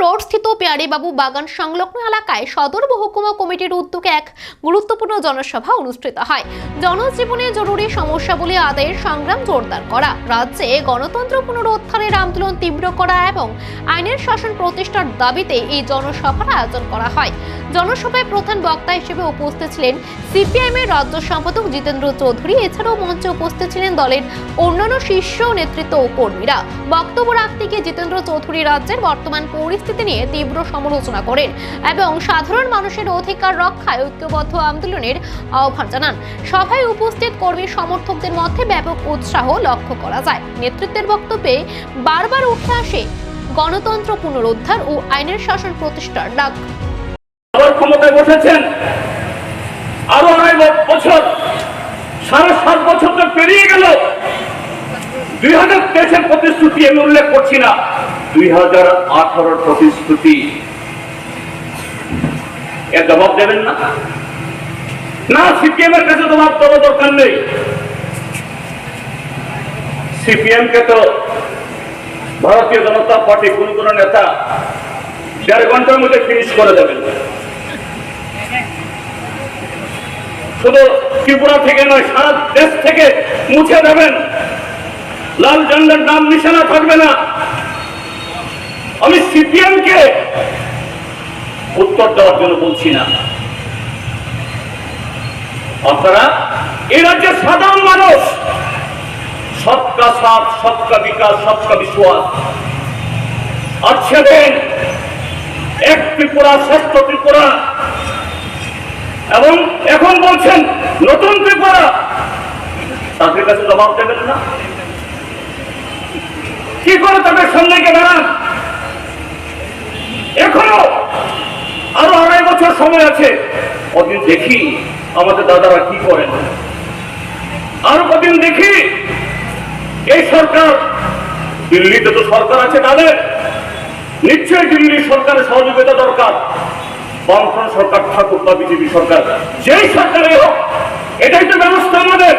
Road স্থিত পেয়ারীবাবু বাগান সংলগ্ন এলাকায় সদর মহকুমা কমিটির উদ্যোগে এক গুরুত্বপূর্ণ জনসভা অনুষ্ঠিত হয়। জনজীবনে জরুরি সমস্যাগুলি আদায়ের সংগ্রাম জোরদার করা, রাজ্যে গণতন্ত্র পুনরুদ্ধারের আন্দোলন তীব্র করা এবং আইনের শাসন প্রতিষ্ঠার দাবিতে এই জনসভার আয়োজন করা হয়। জনসভায় প্রধান বক্তা হিসেবে উপস্থিত ছিলেন সিপিআইএম এর রাজ্য সম্পাদক জিতেন্দ্র চৌধুরী। এছাড়াও মঞ্চে উপস্থিত ছিলেন দলের অন্যান্য শীর্ষ নেতৃত্ব ও কর্মীরা। বক্তব্য রাখতে গিয়ে জিতেন্দ্র চৌধুরী রাজ্যের বর্তমান পরিস্থিতি নিয়ে তীব্র সমালোচনা করেন এবং সাধারণ মানুষের অধিকার রক্ষায় ঐক্যবদ্ধ আন্দোলনের আহ্বান জানান। সভায় উপস্থিত কর্মী সমর্থকদের মধ্যে ব্যাপক উৎসাহ লক্ষ্য করা যায়। নেতৃত্বের বক্তব্যে বারবার উঠে আসে গণতন্ত্র পুনরুদ্ধার ও আইনের শাসন প্রতিষ্ঠার ডাক। ক্ষমতায় বসেছেন আরো 9 বছর, 7.5 বছর তো পেরিয়ে গেল। 2023-এর প্রতিশ্রুতি আমি উল্লেখ করছি না, 2018-র প্রতিশ্রুতি। এর জবাব দেবেন না? না, সিপিএম এর কাছে জবাব দেওয়ার দরকার নেই। সিপিএম কে তো ভারতীয় জনতা পার্টি কোন কোন নেতা 1.5 ঘন্টার মধ্যে ফিনিশ করে দেবেন। শুধু ত্রিপুরা থেকে নয়, সারা দেশ থেকে মুছে দেবেন। লাল ঝান্ডার নাম নিশানা থাকবে না। আমি সিপিএম কে উত্তর দেওয়ার জন্য বলছি না। আপনারা এই রাজ্যের সাধারণ মানুষ সবকা সাথ, সবকা বিকাশ, সবকা বিশ্বাস আচ্ছেন। এক ত্রিপুরা, শ্রেষ্ঠ ত্রিপুরা, এবং এখন বলছেন নতুন ত্রিপুরা। তাদের কাছে জবাব দেবেন না? কি করে তাদের সামনে গিয়ে দাঁড়ান? এখনো আরো 2.5 বছর সময় আছে। কদিন দেখি আমাদের দাদারা কি করেন, আরো কদিন দেখি। এই সরকার, দিল্লিতে তো সরকার আছে তাদের, নিশ্চয়ই দিল্লি সরকারের সহযোগিতা দরকার। বামফ্রন্ট সরকার থাকুক বা বিজেপি সরকার, যেই সরকারে হোক, এটাই তো ব্যবস্থা আমাদের।